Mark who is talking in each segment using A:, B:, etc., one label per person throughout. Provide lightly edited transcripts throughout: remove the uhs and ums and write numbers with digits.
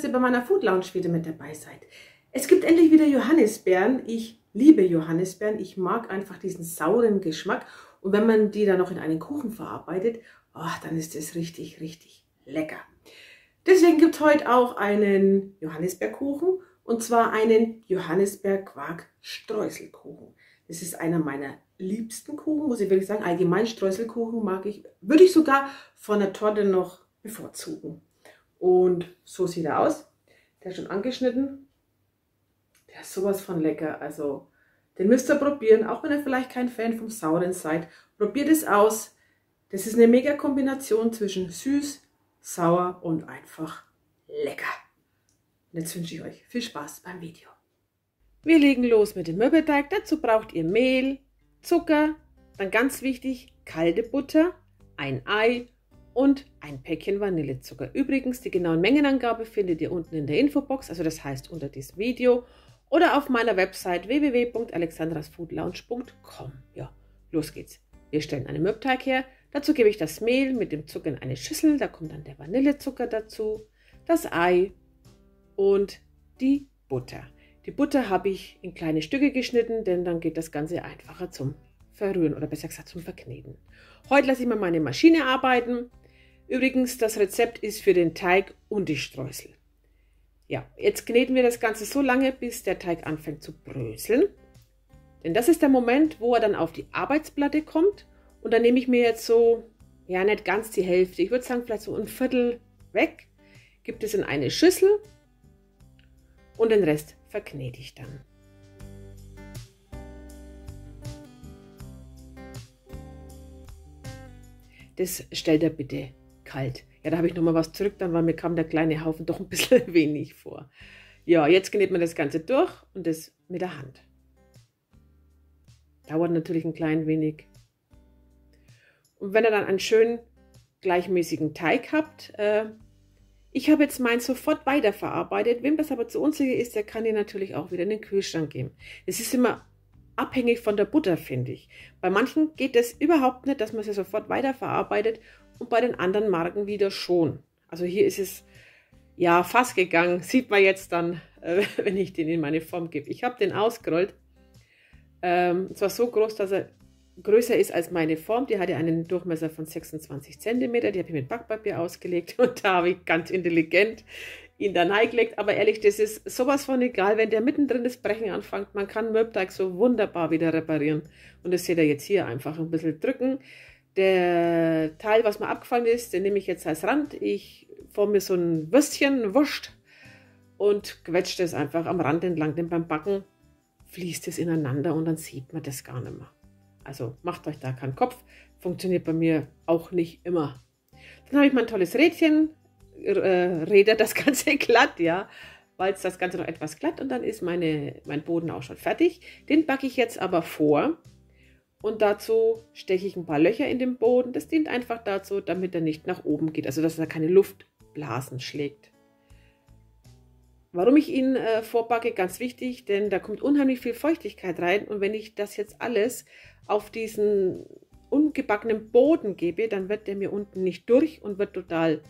A: ihr bei meiner Food Lounge wieder mit dabei seid. Es gibt endlich wieder Johannisbeeren. Ich liebe Johannisbeeren. Ich mag einfach diesen sauren Geschmack. Und wenn man die dann noch in einen Kuchen verarbeitet, oh, dann ist das richtig, richtig lecker. Deswegen gibt es heute auch einen Johannisbeerkuchen. Und zwar einen Johannisbeer-Quark-Streuselkuchen. Das ist einer meiner liebsten Kuchen, muss ich wirklich sagen. Allgemein Streuselkuchen mag ich, würde ich sogar von der Torte noch bevorzugen. Und so sieht er aus. Der ist schon angeschnitten. Der ist sowas von lecker. Also den müsst ihr probieren, auch wenn ihr vielleicht kein Fan vom Sauren seid. Probiert es aus. Das ist eine mega Kombination zwischen süß, sauer und einfach lecker. Und jetzt wünsche ich euch viel Spaß beim Video. Wir legen los mit dem Mürbeteig. Dazu braucht ihr Mehl, Zucker, dann ganz wichtig kalte Butter, ein Ei und ein Päckchen Vanillezucker. Übrigens, die genauen Mengenangabe findet ihr unten in der Infobox, also das heißt unter diesem Video oder auf meiner Website www.alexandrasfoodlounge.com. Ja, los geht's. Wir stellen einen Mürbeteig her. Dazu gebe ich das Mehl mit dem Zucker in eine Schüssel. Da kommt dann der Vanillezucker dazu, das Ei und die Butter. Die Butter habe ich in kleine Stücke geschnitten, denn dann geht das Ganze einfacher zum Verrühren oder besser gesagt zum Verkneten. Heute lasse ich mal meine Maschine arbeiten. Übrigens, das Rezept ist für den Teig und die Streusel. Ja, jetzt kneten wir das Ganze so lange, bis der Teig anfängt zu bröseln. Denn das ist der Moment, wo er dann auf die Arbeitsplatte kommt. Und dann nehme ich mir jetzt so, ja nicht ganz die Hälfte, ich würde sagen vielleicht so ein Viertel weg, gibt es in eine Schüssel und den Rest verknete ich dann. Das stellt er bitte kalt. Ja, da habe ich nochmal was zurück, dann weil mir kam der kleine Haufen doch ein bisschen wenig vor. Ja, jetzt knetet man das Ganze durch und das mit der Hand. Dauert natürlich ein klein wenig. Und wenn ihr dann einen schönen gleichmäßigen Teig habt, ich habe jetzt meinen sofort weiterverarbeitet. Wem das aber zu unsicher ist, der kann ihn natürlich auch wieder in den Kühlschrank geben. Es ist immer abhängig von der Butter, finde ich. Bei manchen geht es überhaupt nicht, dass man sie sofort weiterverarbeitet und bei den anderen Marken wieder schon. Also hier ist es ja fast gegangen. Sieht man jetzt dann, wenn ich den in meine Form gebe. Ich habe den ausgerollt. Zwar so groß, dass er größer ist als meine Form. Die hatte einen Durchmesser von 26 cm. Die habe ich mit Backpapier ausgelegt und da habe ich ganz intelligent ihn da reingelegt. Aber ehrlich, das ist sowas von egal, wenn der mittendrin das Brechen anfängt. Man kann Mürbeteig so wunderbar wieder reparieren. Und das seht ihr jetzt hier einfach ein bisschen drücken. Der Teil, was mir abgefallen ist, den nehme ich jetzt als Rand. Ich forme mir so ein Würstchen, Wurst und quetsche das einfach am Rand entlang. Denn beim Backen fließt es ineinander und dann sieht man das gar nicht mehr. Also macht euch da keinen Kopf, funktioniert bei mir auch nicht immer. Dann habe ich mein tolles Rädchen, rädert das Ganze glatt, ja, walzt das Ganze noch etwas glatt und dann ist mein Boden auch schon fertig. Den backe ich jetzt aber vor und dazu steche ich ein paar Löcher in den Boden. Das dient einfach dazu, damit er nicht nach oben geht, also dass er keine Luftblasen schlägt. Warum ich ihn vorbacke, ganz wichtig, denn da kommt unheimlich viel Feuchtigkeit rein und wenn ich das jetzt alles auf diesen ungebackenen Boden gebe, dann wird der mir unten nicht durch und wird total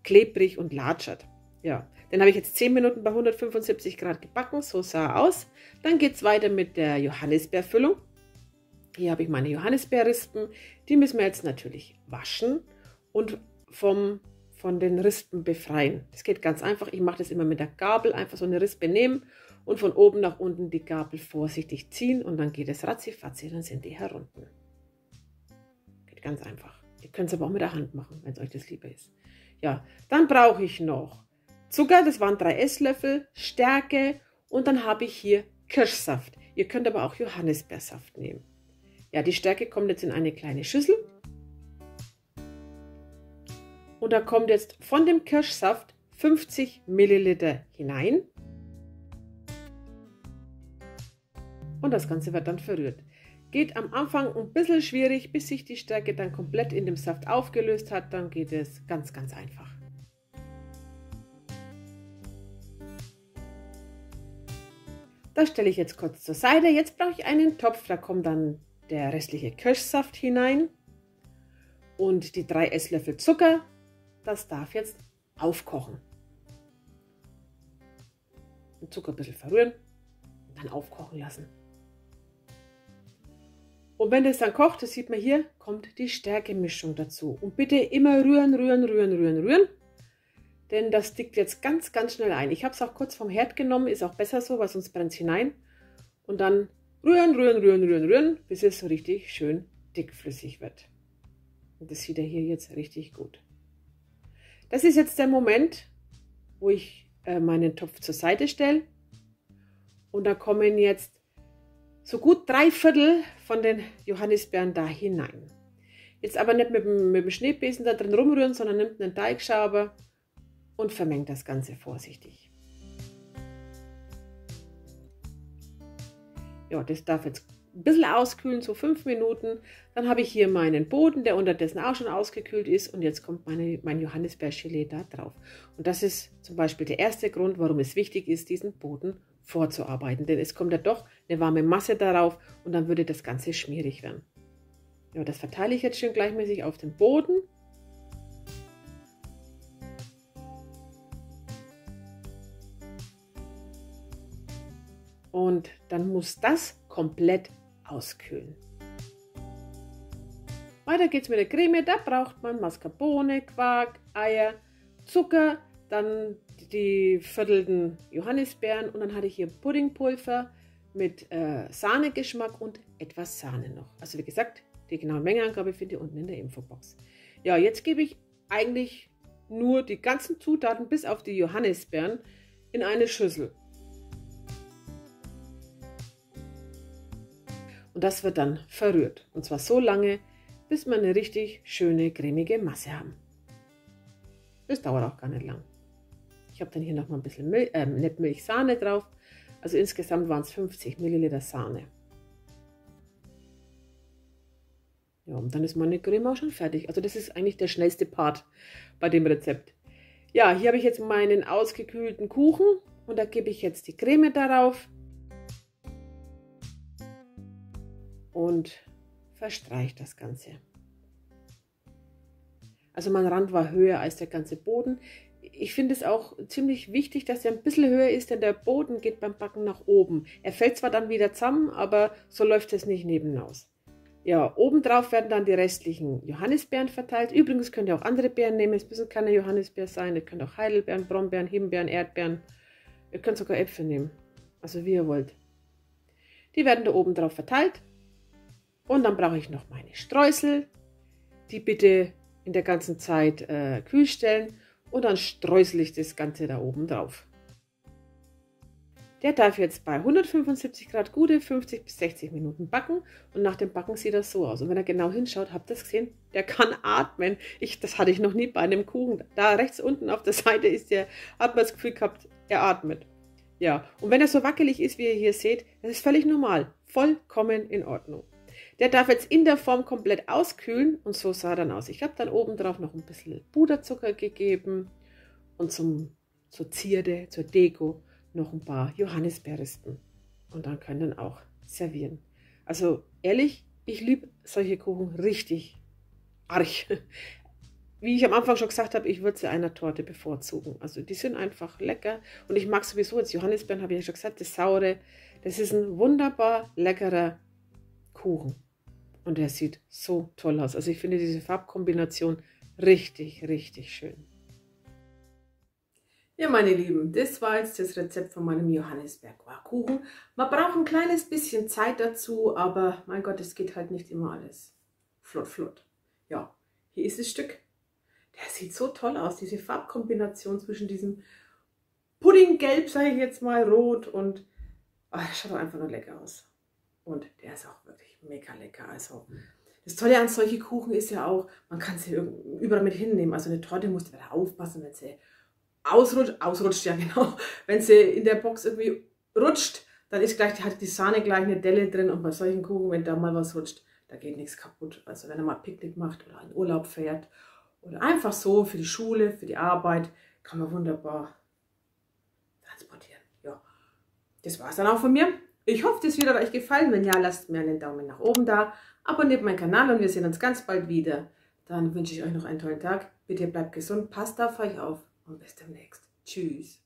A: klebrig und latschert. Ja, den habe ich jetzt 10 Minuten bei 175 Grad gebacken, so sah er aus. Dann geht es weiter mit der Johannisbeerfüllung. Hier habe ich meine Johannisbeerrispen, die müssen wir jetzt natürlich waschen und von den Rispen befreien. Das geht ganz einfach. Ich mache das immer mit der Gabel. Einfach so eine Rispe nehmen und von oben nach unten die Gabel vorsichtig ziehen und dann geht es ratzifatzi, dann sind die herunten. Geht ganz einfach. Ihr könnt es aber auch mit der Hand machen, wenn es euch das lieber ist. Ja, dann brauche ich noch Zucker, das waren 3 Esslöffel, Stärke und dann habe ich hier Kirschsaft. Ihr könnt aber auch Johannisbeersaft nehmen. Ja, die Stärke kommt jetzt in eine kleine Schüssel. Und da kommt jetzt von dem Kirschsaft 50 Milliliter hinein. Und das Ganze wird dann verrührt. Geht am Anfang ein bisschen schwierig, bis sich die Stärke dann komplett in dem Saft aufgelöst hat. Dann geht es ganz, ganz einfach. Das stelle ich jetzt kurz zur Seite. Jetzt brauche ich einen Topf, da kommt dann der restliche Kirschsaft hinein. Und die 3 Esslöffel Zucker. Das darf jetzt aufkochen. Den Zucker ein bisschen verrühren und dann aufkochen lassen. Und wenn das dann kocht, das sieht man hier, kommt die Stärkemischung dazu. Und bitte immer rühren, rühren, rühren, rühren, rühren. Denn das dickt jetzt ganz, ganz schnell ein. Ich habe es auch kurz vom Herd genommen, ist auch besser so, weil sonst brennt es hinein. Und dann rühren, rühren, rühren, rühren, rühren, bis es so richtig schön dickflüssig wird. Und das sieht er hier jetzt richtig gut. Das ist jetzt der Moment, wo ich meinen Topf zur Seite stelle. Und da kommen jetzt so gut 3/4 von den Johannisbeeren da hinein. Jetzt aber nicht mit dem Schneebesen da drin rumrühren, sondern nimmt einen Teigschaber und vermengt das Ganze vorsichtig. Ja, das darf jetzt ein bisschen auskühlen, so 5 Minuten. Dann habe ich hier meinen Boden, der unterdessen auch schon ausgekühlt ist. Und jetzt kommt mein Johannisbeergelee da drauf. Und das ist zum Beispiel der erste Grund, warum es wichtig ist, diesen Boden vorzuarbeiten. Denn es kommt ja doch eine warme Masse darauf und dann würde das Ganze schmierig werden. Ja, das verteile ich jetzt schön gleichmäßig auf den Boden. Und dann muss das komplett auskühlen. Weiter geht's mit der Creme. Da braucht man Mascarpone, Quark, Eier, Zucker, dann die viertelten Johannisbeeren und dann hatte ich hier Puddingpulver mit Sahnegeschmack und etwas Sahne noch. Also wie gesagt, die genaue Mengenangabe findet ihr unten in der Infobox. Ja, jetzt gebe ich eigentlich nur die ganzen Zutaten bis auf die Johannisbeeren in eine Schüssel. Und das wird dann verrührt. Und zwar so lange, bis wir eine richtig schöne cremige Masse haben. Das dauert auch gar nicht lang. Ich habe dann hier noch mal ein bisschen Sahne drauf. Also insgesamt waren es 50 Milliliter Sahne. Ja, und dann ist meine Creme auch schon fertig. Also das ist eigentlich der schnellste Part bei dem Rezept. Ja, hier habe ich jetzt meinen ausgekühlten Kuchen und da gebe ich jetzt die Creme darauf. Und verstreicht das Ganze. Also mein Rand war höher als der ganze Boden. Ich finde es auch ziemlich wichtig, dass er ein bisschen höher ist, denn der Boden geht beim Backen nach oben. Er fällt zwar dann wieder zusammen, aber so läuft es nicht nebenaus. Ja, obendrauf werden dann die restlichen Johannisbeeren verteilt. Übrigens könnt ihr auch andere Beeren nehmen. Es müssen keine Johannisbeeren sein. Ihr könnt auch Heidelbeeren, Brombeeren, Himbeeren, Erdbeeren. Ihr könnt sogar Äpfel nehmen. Also wie ihr wollt. Die werden da oben drauf verteilt. Und dann brauche ich noch meine Streusel, die bitte in der ganzen Zeit kühl stellen und dann streusel ich das Ganze da oben drauf. Der darf jetzt bei 175 Grad gute 50 bis 60 Minuten backen und nach dem Backen sieht das so aus. Und wenn ihr genau hinschaut, habt ihr das gesehen, der kann atmen. Das hatte ich noch nie bei einem Kuchen. Da rechts unten auf der Seite ist der, hat man das Gefühl gehabt, er atmet. Ja, und wenn er so wackelig ist, wie ihr hier seht, das ist völlig normal, vollkommen in Ordnung. Der darf jetzt in der Form komplett auskühlen und so sah er dann aus. Ich habe dann oben drauf noch ein bisschen Puderzucker gegeben und zur Zierde, zur Deko noch ein paar Johannisbeerrispen. Und dann können dann auch servieren. Also ehrlich, ich liebe solche Kuchen richtig arg. Wie ich am Anfang schon gesagt habe, ich würde sie einer Torte bevorzugen. Also die sind einfach lecker. Und ich mag sowieso jetzt Johannisbeeren, habe ich ja schon gesagt, das Saure. Das ist ein wunderbar leckerer Kuchen. Und der sieht so toll aus. Also ich finde diese Farbkombination richtig, richtig schön. Ja, meine Lieben, das war jetzt das Rezept von meinem Johannisbeer-Quarkkuchen. Man braucht ein kleines bisschen Zeit dazu, aber mein Gott, es geht halt nicht immer alles flott, flott. Ja, hier ist das Stück. Der sieht so toll aus, diese Farbkombination zwischen diesem Puddinggelb, sage ich jetzt mal, rot und das schaut doch einfach nur lecker aus. Und der ist auch wirklich mega lecker. Also das Tolle an solchen Kuchen ist ja auch, man kann sie überall mit hinnehmen. Also eine Torte musst du wieder aufpassen, wenn sie ausrutscht, ja genau. Wenn sie in der Box irgendwie rutscht, dann ist gleich, hat die Sahne gleich eine Delle drin. Und bei solchen Kuchen, wenn da mal was rutscht, da geht nichts kaputt. Also wenn er mal Picknick macht oder in Urlaub fährt oder einfach so für die Schule, für die Arbeit, kann man wunderbar transportieren. Ja, das war es dann auch von mir. Ich hoffe, das wird euch gefallen. Wenn ja, lasst mir einen Daumen nach oben da. Abonniert meinen Kanal und wir sehen uns ganz bald wieder. Dann wünsche ich euch noch einen tollen Tag. Bitte bleibt gesund, passt auf euch auf und bis demnächst. Tschüss.